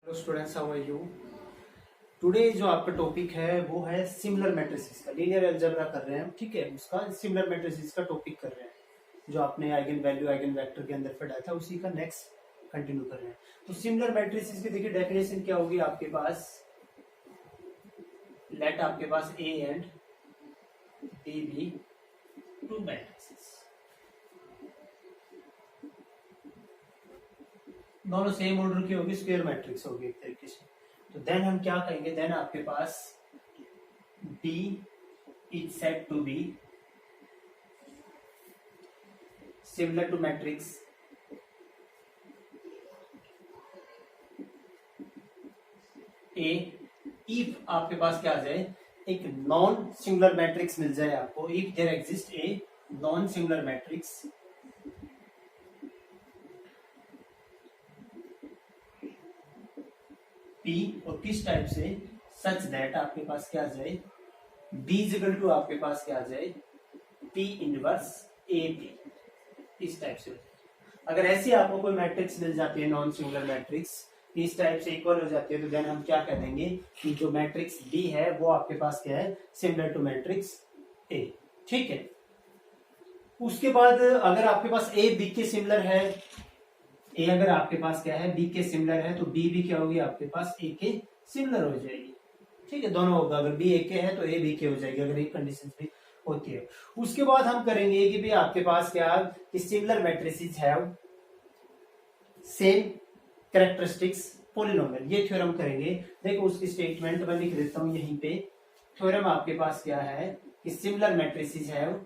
Hello students, how are you? Today जो आपका topic है वो है सिमिलर मैट्रिसेस का। लीनियर अलजेब्रा कर रहे हैं हम, ठीक है। उसका सिमिलर मैट्रिसेस का टॉपिक कर रहे हैं। जो आपने आइगन वैल्यू आइगन वेक्टर के अंदर पढ़ा था उसी का नेक्स्ट कंटिन्यू कर रहे हैं। तो सिमिलर मैट्रिसेस की देखिए डेफिनेशन क्या होगी आपके पास। लेट आपके पास A and B be two matrices, दोनों सेम ऑर्डर की होगी, स्क्वायर मैट्रिक्स होगी एक तरीके से। तो देन हम क्या कहेंगे, देन आपके पास B is said to be similar to matrix A if आपके पास क्या आ जाए, एक नॉन सिंगुलर मैट्रिक्स मिल जाए आपको। If there exist a non singular matrix P, और किस टाइप से, सच दैट आपके पास क्या आ जाए, B इक्वल टू आपके पास क्या आ जाए, P इनवर्स AP, इस टाइप से। अगर ऐसी आपको कोई मैट्रिक्स मिल जाती है नॉन सिंगुलर मैट्रिक्स, इस टाइप से इक्वल हो जाती है, तो देन हम क्या कह देंगे कि जो मैट्रिक्स B है वो आपके पास क्या है, सिमिलर टू मैट्रिक्स A, ठीक है। उसके बाद अगर आपके पास A B के सिमिलर है, ए अगर आपके पास क्या है, बी के सिमिलर है, तो बी भी क्या होगी आपके पास ए के सिमिलर हो जाएगी, ठीक है। दोनों होगा, अगर बी ए के है तो ए बी के हो जाएगी, अगर एक कंडीशन भी होती है। उसके बाद हम करेंगे कि भाई आपके पास क्या, कि similar matrices have same characteristics polynomial, ये थ्योरम करेंगे। देखो उसकी स्टेटमेंट मैं लिख देता हूं यहीं पे। थ्योरम आपके पास क्या है कि similar matrices have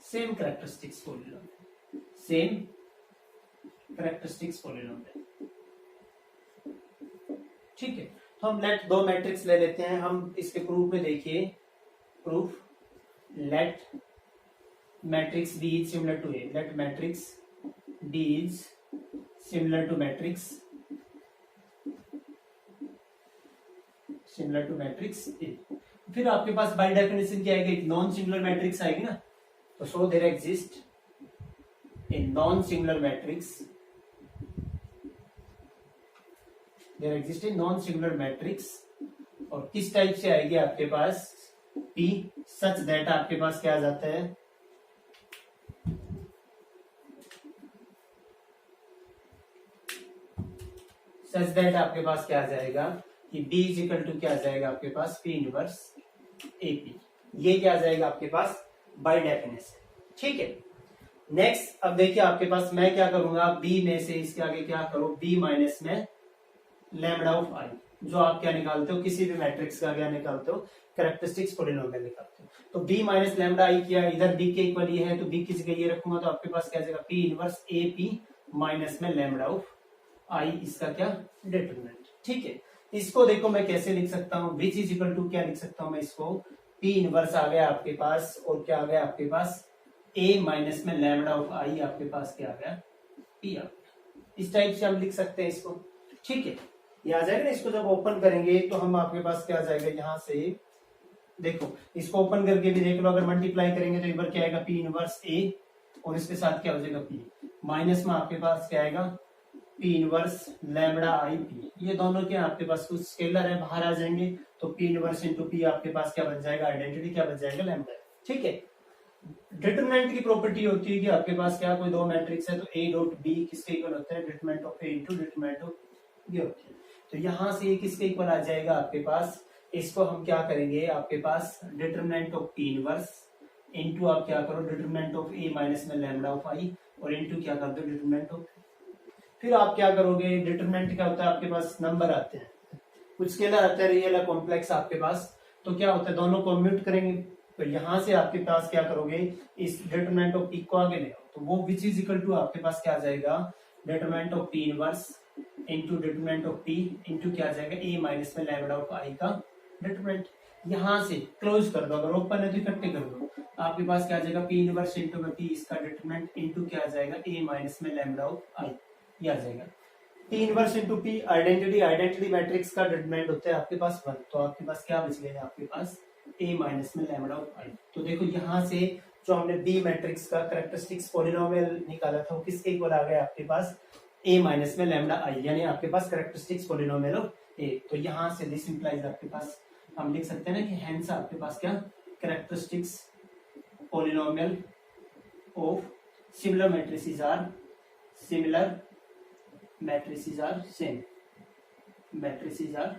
same characteristics polynomial, same characteristics polynomial, ठीक है। तो हम लेट दो मैट्रिक्स ले लेते हैं। हम इसके प्रूफ में देखिए, proof let matrix D is similar to A, let matrix D is similar to matrix A. फिर आपके पास बाय डेफिनेशन क्या आएगी, नॉन सिंगुलर मैट्रिक्स आएगी ना। तो so there exist a non singular matrix, और किस टाइप से आएगी आपके पास, P सच दैट आपके पास क्या आ जाता है, सच दैट आपके पास क्या आ जाएगा कि B इज इक्वल टू क्या आ जाएगा आपके पास, P इनवर्स AP। ये क्या आ जाएगा आपके पास बाय डेफिनेशन, ठीक है। नेक्स्ट अब देखिए आपके पास मैं क्या करूंगा, B में से इसके आगे क्या करो, B माइनस में लैम्डा ऑफ I, जो आप क्या निकालते हो, किसी भी मैट्रिक्स का क्या निकालते हो, कैरेक्टरिस्टिक्स पॉलिनोमियल निकालते हो। तो B माइनस लैम्डा I किया, इधर B के इक्वल ये है तो B किसी का ये रखूंगा, तो आपके पास क्या जाएगा, P इनवर्स AP माइनस में लैम्डा ऑफ I, इसका क्या डिटरमिनेंट, ठीक है। इसको देखो मैं कैसे लिख सकता हूँ, विच इज इक्वल टू क्या लिख सकता हूँ मैं इसको, P इनवर्स आ गया आपके पास, और क्या आ गया आपके पास, A माइनस में लैम्डा ऑफ I, आपके पास क्या आ गया, P आ गया। इस टाइप से हम लिख सकते हैं इसको, ठीक है। ये आ जाएगा ना, इसको जब ओपन करेंगे तो हम आपके पास क्या आ जाएगा, यहाँ से देखो इसको ओपन करके भी देख लो, अगर मल्टीप्लाई करेंगे तो एक बार क्या आएगा, P इनवर्स A, और इसके साथ क्या हो जाएगा P, माइनस में आपके पास क्या आएगा, P inverse lambda I P। ये दोनों क्या आपके पास कुछ स्केलर है, बाहर आ जाएंगे, तो P इनवर्स इंटू P आपके पास क्या बन जाएगा, आइडेंटिटी क्या बन जाएगा, लैम्डा, ठीक है। डिटरमिनेंट की प्रॉपर्टी होती है कि आपके पास क्या, कोई दो मैट्रिक्स है तो A डॉट B किसके इक्वल होता है, determinant of A into determinant of B होती है। तो यहाँ से किसके इक्वल आ जाएगा आपके पास, इसको हम क्या करेंगे, आपके पास determinant of P inverse into आप क्या करो, डिटरमिनेंट ऑफ A माइनस में लैम्डा ऑफ I, और इंटू क्या कर दो, डिटरमिनेंट ऑफ, फिर आप क्या करोगे, डिटरमिनेंट क्या होता है आपके पास, नंबर आते हैं, कुछ स्केलर आता है, रियल है, कॉम्प्लेक्स आपके पास, तो क्या होता है दोनों को म्यूट करेंगे, तो यहां से आपके पास क्या करोगे, इस डिटरमिनेंट ऑफ P को आगे ले आओ, तो वो विच इज इक्वल टू आपके पास क्या आ जाएगा, determinant of P inverse into determinant of P into क्या आ जाएगा, A माइनस में लैम्डा ऑफ I का डिटरमिनेंट। यहां से क्लोज कर दो, अगर ओपन है तो इकट्ठे कर दो, आपके पास क्या आ जाएगा, P इनवर्स इंटू में P इसका डिटरमिनेंट इंटू क्या आ जाएगा, A माइनस में लैम्डा ऑफ I, ये आ जाएगा। P inverse into P identity matrix का डिटरमिनेंट होता है आपके पास 1, तो आपके पास क्या बच गया, आपके पास A माइनस में लैम्डा ऑफ I। तो देखो यहाँ से जो हमने बी मैट्रिक्स का कैरेक्टरिस्टिक्स पॉलिनोमियल निकाला था वो किसके इक्वल आ गया आपके पास, ए माइनस में लैम्डा आई, यानी आपके पास कैरेक्टरिस्टिक्स पॉलिनोमियल ऑफ ए। तो यहां से दिस इंप्लाइज आपके पास हम लिख सकते हैं ना कि हेंस आपके पास क्या, characteristics polynomial of similar matrices are same, matrices are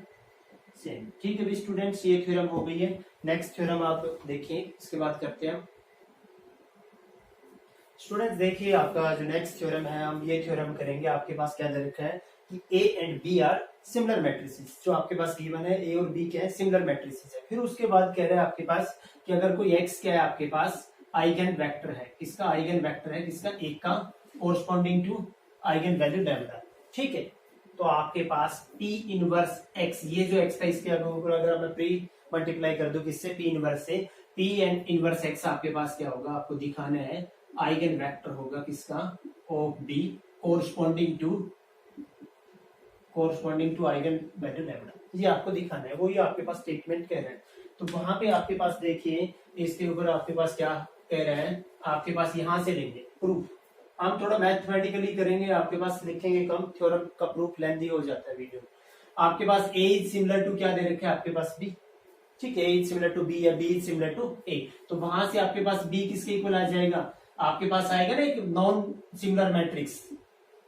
same. ठीक है भी स्टूडेंट्स, ये थ्योरम हो गई है। नेक्स्ट थ्योरम आप देखिए, इसके बाद करते हैं स्टूडेंट्स। देखिए आपका जो नेक्स्ट थ्योरम है, हम ये थ्योरम करेंगे। आपके पास क्या दे रखा है कि A and B are similar matrices. जो आपके पास गिवन है ए और बी क्या है, सिमिलर मैट्रिसेस है। फिर उसके बाद कह रहा है आपके पास कि अगर कोई एक्स क्या है आपके पास आइगन वेक्टर है, किसका आइगन वेक्टर है, किसका, एक का, corresponding to eigen value lambda. ठीक है, तो आपके पास P इनवर्स x, ये जो x का इसके ऊपर अगर मैं प्री मल्टीप्लाई कर दूं किससे, P इनवर्स से, P एंड इनवर्स x आपके पास क्या होगा, आपको दिखाना है आइगन वेक्टर होगा किसका, of B corresponding to eigen value lambda. ये आपको दिखाना है, वो ये आपके पास स्टेटमेंट कह रहे हैं। तो वहां पे आपके पास देखिए इसके ऊपर आपके पास क्या कह रहे हैं, आपके पास यहां से लेंगे प्रूफ। हम थोड़ा मैथमेटिकली करेंगे, आपके पास लिखेंगे कम, थ्योरम का प्रूफ लेंथी हो जाता है वीडियो। आपके पास ए इज सिमिलर टू क्या दे रखे हैं आपके पास, बी। ठीक है, ए इज सिमिलर टू बी या बी इज सिमिलर टू ए। तो वहां से आपके पास बी किसके इक्वल आ जाएगा, आपके पास आएगा ना एक non similar matrix,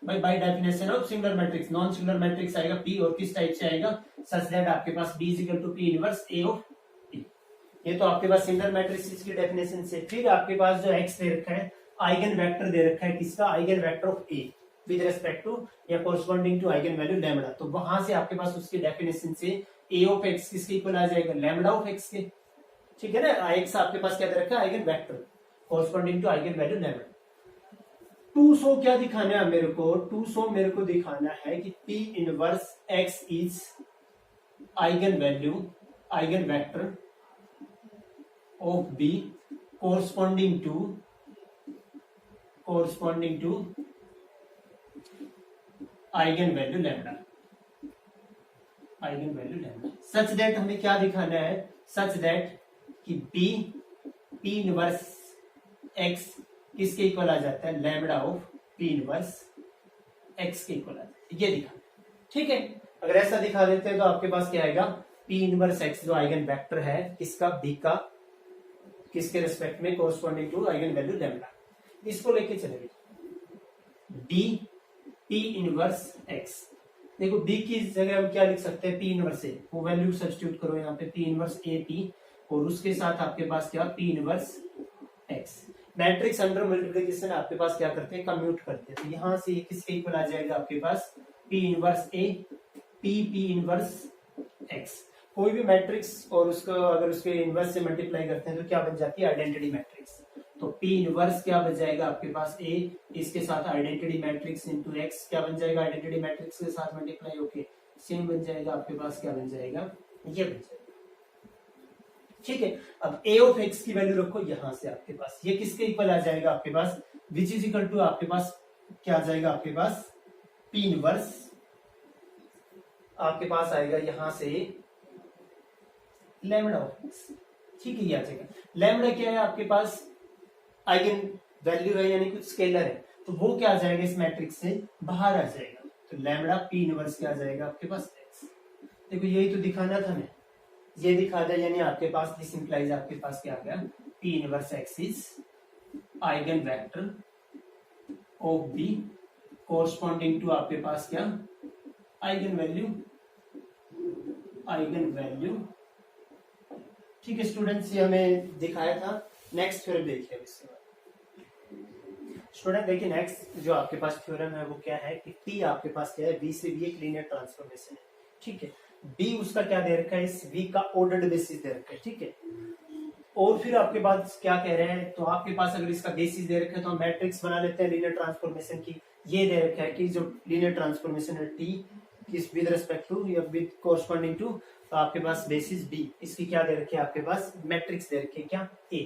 by definition of similar matrix, non similar matrix आएगा पी, और किस टाइप से आएगा, सच दैट आपके पास B is equal to P inverse A of B. ये तो आपके पास सिमिलर मैट्रिक्स की डेफिनेशन से। फिर आपके पास जो एक्स दे रखा है, आइगन वेक्टर दे रखा है किसका, eigen vector of A with respect to या corresponding to eigen value lambda. तो वहां से आपके पास उसकी डेफिनेशन से ए ऑफ एक्स किसके इक्वल आ जाएगा, लैम्डा ऑफ एक्स के। ठीक है ना, एक्स आपके पास क्या दे रखा है, eigenvector corresponding to eigen value lambda. 200 क्या दिखाना है मेरे को, 200 मेरे को दिखाना है कि P inverse X is eigenvalue, eigen vector of B corresponding to eigen value lambda, eigen value lambda. Such that हमें क्या दिखाना है, सच दैट कि P इनवर्स एक्स किसके इक्वल आ जाता है, lambda of P inverse X के इक्वल आ जाता है, ये दिखा। ठीक है, अगर ऐसा दिखा देते हैं तो आपके पास क्या आएगा, P इनवर्स एक्स जो आइगन वेक्टर है किसका, B का, किसके रिस्पेक्ट में, corresponding to eigen value lambda. इसको लेके चलेंगे डी P इनवर्स एक्स। देखो D की जगह हम क्या लिख सकते हैं, P इनवर्स ए, वो वैल्यू सब्स्टिट्यूट करो यहाँ पे, P इनवर्स ए पी, और उसके साथ आपके पास क्या, P inverse x. Matrix under multiplication आपके पास क्या करते हैं, कम्यूट करते हैं। तो यहाँ से किसके इक्वल आ जाएगा आपके पास, P इनवर्स ए P इनवर्स एक्स। कोई भी मैट्रिक्स और उसको अगर उसके इनवर्स से मल्टीप्लाई करते हैं तो क्या बन जाती है, आइडेंटिटी मैट्रिक्स। तो P इनवर्स क्या बन जाएगा आपके पास A, इसके साथ आइडेंटिटी मैट्रिक्स इनटू X क्या बन जाएगा, आइडेंटिटी मैट्रिक्स के साथ मल्टीप्लाई होके सेम बन जाएगा आपके पास, क्या बन जाएगा, ये बन जाएगा। ठीक है, अब A ऑफ X की वैल्यू रखो यहां से आपके पास, ये किसके इक्वल आ जाएगा आपके पास, विच इज इक्वल टू आपके पास क्या आ जाएगा आपके पास, P इनवर्स आपके पास आएगा यहां से लैम्डा ऑफ एक्स। ठीक है, ये आ जाएगा। लैम्डा क्या है आपके पास, आइगन वैल्यू है, यानी कुछ स्केलर है, तो वो क्या आ जाएगा इस मैट्रिक्स से बाहर आ जाएगा। तो लैम्डा P इनवर्स क्या आ जाएगा आपके पास, एक्स। देखो यही तो दिखाना था हमें, ये दिखा दिया, यानी आपके पास दिस इंप्लाइज आपके पास क्या आ गया, P inverse X is eigen vector of B corresponding to आपके पास क्या, आइगन वैल्यू। ठीक है स्टूडेंट्स, ये हमें दिखाया था। नेक्स्ट थ्योरम देखिए इसके बाद। स्टूडेंट देखिए नेक्स्ट जो आपके पास थ्योरम है वो क्या है कि P आपके पास क्या है, V से V एक लीनियर ट्रांसफॉर्मेशन है। ठीक है, B उसका क्या दे रखा है, इस V का ऑर्डर्ड बेसिस दे रखा है। ठीक है, और फिर आपके पास क्या कह रहे हैं, तो आपके पास अगर इसका बेसिस दे रखा है तो हम मैट्रिक्स बना लेते हैं लीनियर ट्रांसफॉर्मेशन की। ये दे रखा है कि जो लीनियर ट्रांसफॉर्मेशन है T किस विद रेस्पेक्ट टू या विद कोरस्पॉन्डिंग टू, तो आपके पास बेसिस B, इसकी क्या दे रखी है आपके पास, मैट्रिक्स दे रखी है क्या, A,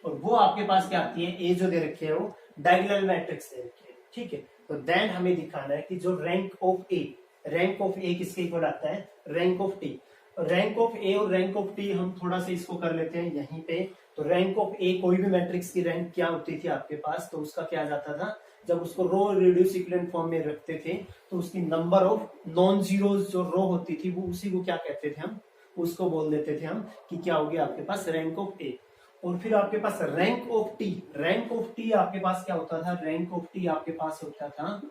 और वो आपके पास क्या आती है, A जो दे रखी है वो डायगोनल मैट्रिक्स दे रखी है। ठीक है, तो देन हमें दिखाना है कि जो रैंक ऑफ A किसके इक्वल आता है, rank of T। Rank of A और रैंक ऑफ T हम थोड़ा सा इसको कर लेते हैं यहीं पे, तो रैंक ऑफ ए, कोई भी मैट्रिक्स की रैंक क्या होती थी आपके पास, तो उसका क्या जाता था, जब उसको रो रिड्यूस इक्विवेलेंट फॉर्म में रखते थे तो उसकी नंबर ऑफ नॉन जीरोज जो रो होती थी वो उसी को क्या कहते थे हम, उसको बोल देते थे हम कि क्या हो गया आपके पास रैंक ऑफ ए। और फिर आपके पास rank of T, rank of T आपके पास क्या होता था, रैंक ऑफ टी आपके पास होता था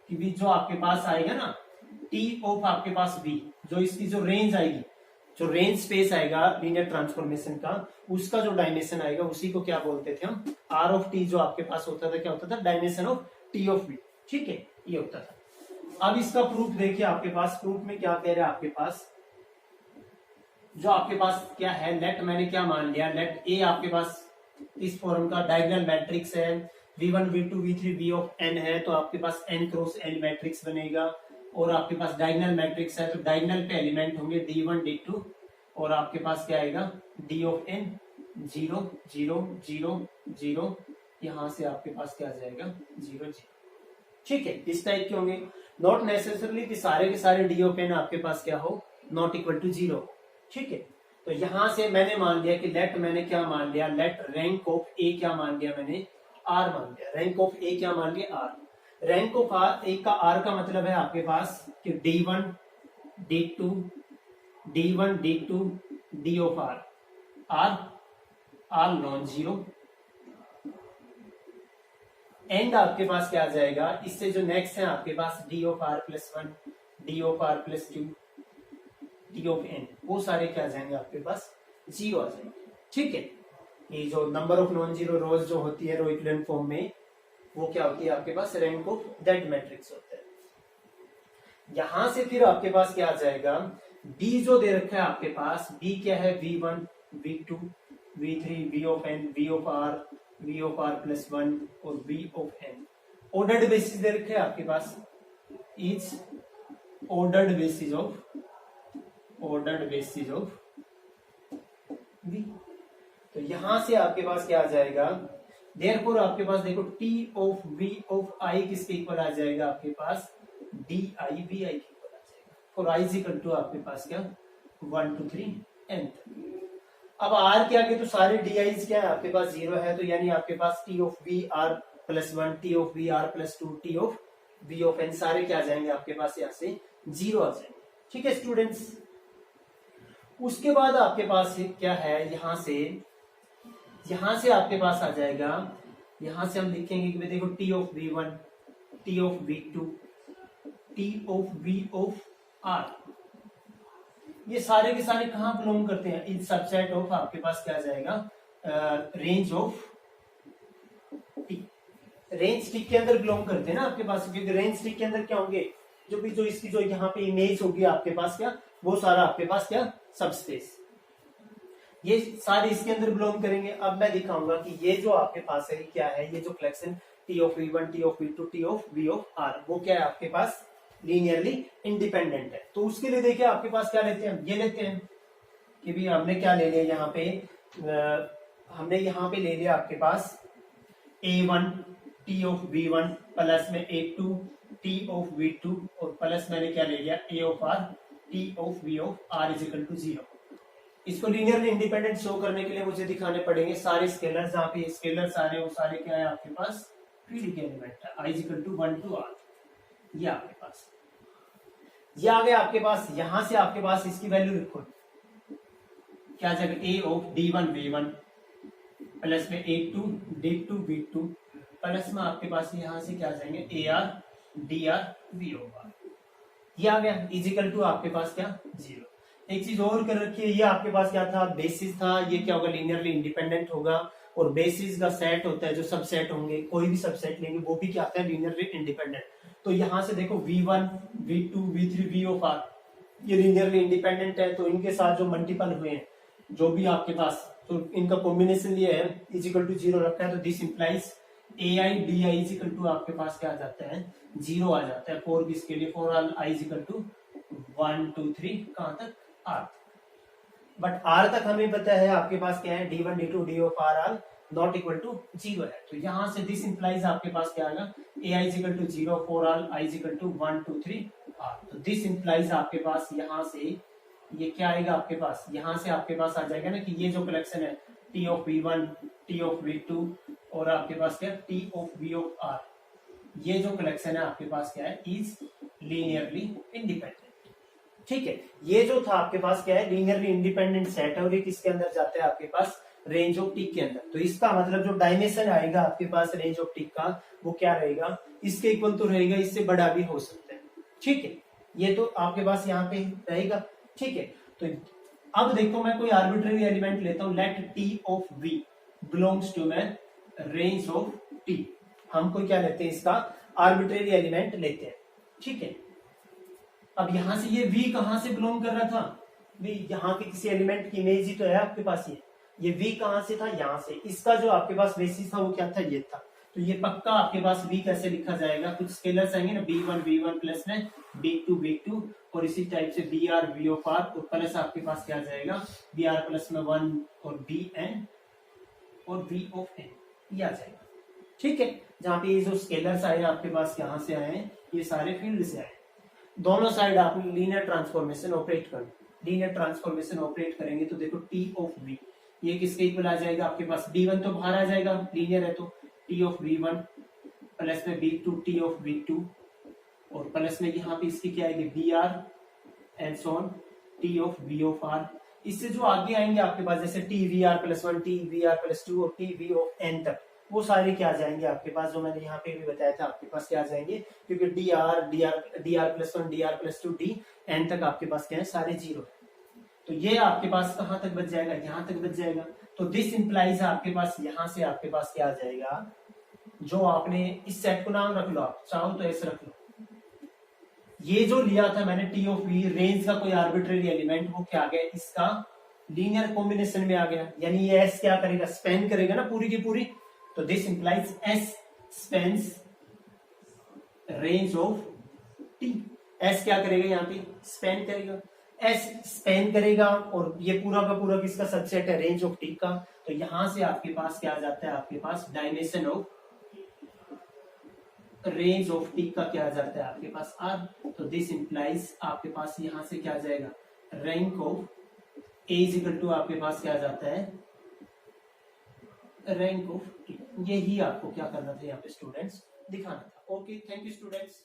कि भी जो आपके पास आएगा ना टी ऑफ आपके पास बी, जो इसकी जो रेंज आएगी, जो रेंज स्पेस आएगा लीनियर ट्रांसफॉर्मेशन का, उसका जो डायमेंशन आएगा उसी को क्या बोलते थे हम, आर ऑफ टी जो आपके पास होता था क्या होता था, dimension of T of B. ठीक है, ये होता था। अब इसका प्रूफ देखिए आपके पास, प्रूफ में क्या कह रहे हैं आपके पास, जो आपके पास क्या है, लेट मैंने क्या मान लिया, लेट ए आपके पास इस फॉर्म का डायगोनल मैट्रिक्स है, v1 v2 v3 v of n है, तो आपके पास n क्रॉस n मैट्रिक्स बनेगा। और आपके पास डायगोनल मैट्रिक्स है तो डायगोनल पे एलिमेंट होंगे d1 d2, और आपके पास क्या आएगा d ऑफ n 0 0 0 0, यहां से आपके पास क्या आ जाएगा 0 0। ठीक है, इस टाइप के होंगे, नॉट नेसेसरली कि सारे के सारे d ऑफ n आपके पास क्या हो, नॉट इक्वल टू 0। ठीक है, तो यहां से मैंने मान लिया कि लेट, मैंने क्या मान लिया, लेट रैंक ऑफ ए क्या मान लिया मैंने, आर मान लिया, रैंक ऑफ ए क्या मान लिया, are. Rank of R A का आर का मतलब है आपके पास कि d1 d2 d1 d2 d of R, R are nonzero. And आपके पास क्या आ जाएगा, इससे जो नेक्स्ट है आपके पास D of R plus 1, D of R plus 2, D of N, वो सारे क्या आ जाएंगे आपके पास 0 आ जाएंगे। ठीक है, ये जो नंबर ऑफ नॉन जीरो रोज जो होती है रो इक्विवेलेंट फॉर्म में, वो क्या होती है आपके पास रैंक ऑफ दैट मैट्रिक्स होता है। यहां से फिर आपके पास क्या आ जाएगा, बी जो दे रखा है आपके पास, बी क्या है v1 v2 v3 v of n v of r plus 1 और v of n, ordered basis दे रखे हैं आपके पास, is ordered basis of v। तो यहां से आपके पास क्या आ जाएगा, देयरफॉर आपके पास देखो t of v of i किसके इक्वल आ जाएगा आपके पास, di vi के इक्वल आ जाएगा, for i is equal to आपके पास क्या 1 2 3 n। अब r के आगे तो सारे di's क्या है आपके पास 0 है, तो यानी आपके पास t of v r plus 1, t of v r plus 2, t of v of n सारे क्या आ जाएंगे आपके पास यहाँ से 0 आ जाएंगे। ठीक है स्टूडेंट्स, उसके बाद आपके पास क्या है, यहां से आपके पास आ जाएगा, यहां से हम लिखेंगे कि देखो t of v1 t of v2 t of v of r, ये सारे के सारे कहां बिलोंग करते हैं, इन सबसेट ऑफ आपके पास क्या आ जाएगा range of T, range T के अंदर बिलोंग करते हैं ना आपके पास, क्योंकि रेंज टी के अंदर क्या होंगे, जो भी जो इसकी जो यहाँ पे इमेज होगी आपके पास क्या, वो सारा आपके पास क्या सबस्पेस, ये सारे इसके अंदर बिलोंग करेंगे। अब मैं दिखाऊंगा कि ये जो आपके पास है क्या है, ये जो collection T of v1 T of v2 T of v of r, वो क्या है आपके पास लीनियरली इंडिपेंडेंट है। तो उसके लिए देखिए आपके पास क्या लेते हैं, ये लेते हैं कि भी हमने क्या ले लिया यहाँ पे, हमने यहाँ पे ले लिया आपके पास a1 t of v1 plus में a2 t ऑफ v2 और प्लस मैंने क्या ले लिया a of r t of v of r is equal to 0। इसको लीनियरली इंडिपेंडेंट शो करने के लिए मुझे दिखाने पड़ेंगे सारे स्केलर्स, जहाँ पे स्केलर्स आ रहे हैं वो सारे क्या है आपके पास फील्ड के एलिमेंट है, i is equal to 1 to r, ये आपके पास ये आ गया आपके पास। यहां से आपके पास इसकी वैल्यू लिखो, क्या आ जाएगा a of d1 v1 plus में a2 d2 v2 प्लस में आपके पास यहां से क्या आ जाएंगे ar dr v of r, ये आ गया इज इक्वल टू आपके पास क्या 0। एक चीज और कर रखी है, ये आपके पास क्या था बेसिस था, ये क्या होगा लीनियरली इंडिपेंडेंट होगा, और बेसिस का सेट होता है जो सबसेट होंगे, कोई भी सबसेट लेंगे वो भी क्या आता है लीनियरली इंडिपेंडेंट। तो यहां से देखो v1 v2 v3 v of r ये लीनियरली इंडिपेंडेंट है, तो इनके साथ जो मल्टीपल हुए हैं जो भी आपके पास, तो इनका कॉम्बिनेशन ये है इज इक्वल टू 0 रखा है, तो this implies ai di is equal to आपके पास क्या आ जाता है 0 आ जाता है फॉर किसके लिए, for all i is equal to 1 2 3 कहां तक r, बट r तक हमें पता है आपके पास क्या है d1 d2 d of r are not equal to 0 है, तो यहां से दिस इंप्लाइज आपके पास क्या आएगा ai is equal to 0 for all i is equal to 1 2 3 r, तो दिस इंप्लाइज आपके पास यहां से ये क्या आएगा आपके पास, यहां से आपके पास आ जाएगा ना कि ये जो कलेक्शन है T of V1, T of V2 और आपके पास क्या T of V of R। ये जो कलेक्शन है आपके पास क्या है, इज लीनियरली इंडिपेंडेंट। ठीक है, ये जो था आपके पास क्या है, लीनियरली इंडिपेंडेंट सेट है और ये किसके अंदर जाता है आपके पास, रेंज ऑफ टिक के अंदर। तो इसका मतलब जो डायमेंशन आएगा आपके पास रेंज ऑफ टिक का, वो क्या रहेगा, इसके इक्वल तो रहेगा, इससे बड़ा भी हो सकता है। ठीक है, ये तो आपके पास यहाँ पे रहेगा। ठीक है, तो अब देखो मैं कोई आर्बिट्रेरी एलिमेंट लेता हूं, let T of V belongs to मैं रेंज ऑफ टी। हम कोई क्या लेते हैं, इसका आर्बिट्रेरी एलिमेंट लेते हैं। ठीक है, अब यहां से ये v कहां से बिलोंग कर रहा था, v यहाँ के किसी एलिमेंट की इमेज ही तो है आपके पास। ये v कहां से था, यहाँ से। इसका जो आपके पास बेसिस था वो क्या था, ये था। तो ये पक्का आपके पास v कैसे लिखा जाएगा, कुछ स्केलर्स आएंगे ना, b1 प्लस में b2 और इसी टाइप से br v ऑफ r और प्लस आपके पास क्या आ जाएगा, br प्लस में 1 और bn और v ऑफ n, ये आ जाएगा। ठीक है, जहां पे ये जो स्केलर्स आए आपके पास कहां से आए हैं, ये सारे फील्ड से आए। दोनों साइड आप लीनियर ट्रांसफॉर्मेशन ऑपरेट कर, लीनियर ट्रांसफॉर्मेशन ऑपरेट करेंगे तो देखो टी ऑफ वी ये किसके इक्वल आ जाएगा आपके पास, b1 तो बाहर आ जाएगा, लीनियर है तो टी ऑफ v1 प्लस में b2 टी ऑफ v2 और प्लस में यहाँ पे इसकी क्या आएगी br and so on T of v of r। इससे जो आगे आएंगे आपके पास जैसे T V R plus 1 T V R plus 2 और टी वी ऑफ n तक, वो सारे क्या आ जाएंगे आपके पास, जो मैंने यहाँ पे भी बताया था आपके पास क्या आ जाएंगे, क्योंकि D R plus 1 D R plus 2 D N तक आपके पास क्या है, सारे जीरो। तो ये आपके पास कहाँ तक बच जाएगा, यहाँ तक बच जाएगा। तो दिस इंप्लाइज आपके पास यहाँ से आपके पास क्या आ जाएगा, जो आपने इस सेट को नाम रख लो, आप चाहो तो ऐसे रख लो, ये जो लिया था मैंने टी ऑफ वी रेंज का कोई आर्बिट्रेरी एलिमेंट, वो क्या आ गया, इसका लीनियर कॉम्बिनेशन में आ गया। यानी ये एस क्या करेगा, स्पेन करेगा ना पूरी की पूरी। तो this implies S spans range of T. S क्या करेगा, यहाँ पे स्पेन करेगा, एस स्पेन करेगा और ये पूरा का पूरा किसका सबसेट है, रेंज ऑफ टी का। तो यहां से आपके पास क्या आ जाता है, आपके पास dimension of range of T का क्या आ जाता है आपके पास आर। तो दिस इंप्लाइज आपके पास यहां से क्या आ जाएगा, rank of A is equal to आपके पास क्या आ जाता है, रैंक ऑफ टी। यही आपको क्या करना था यहाँ पे स्टूडेंट्स, दिखाना था। Okay, thank you students.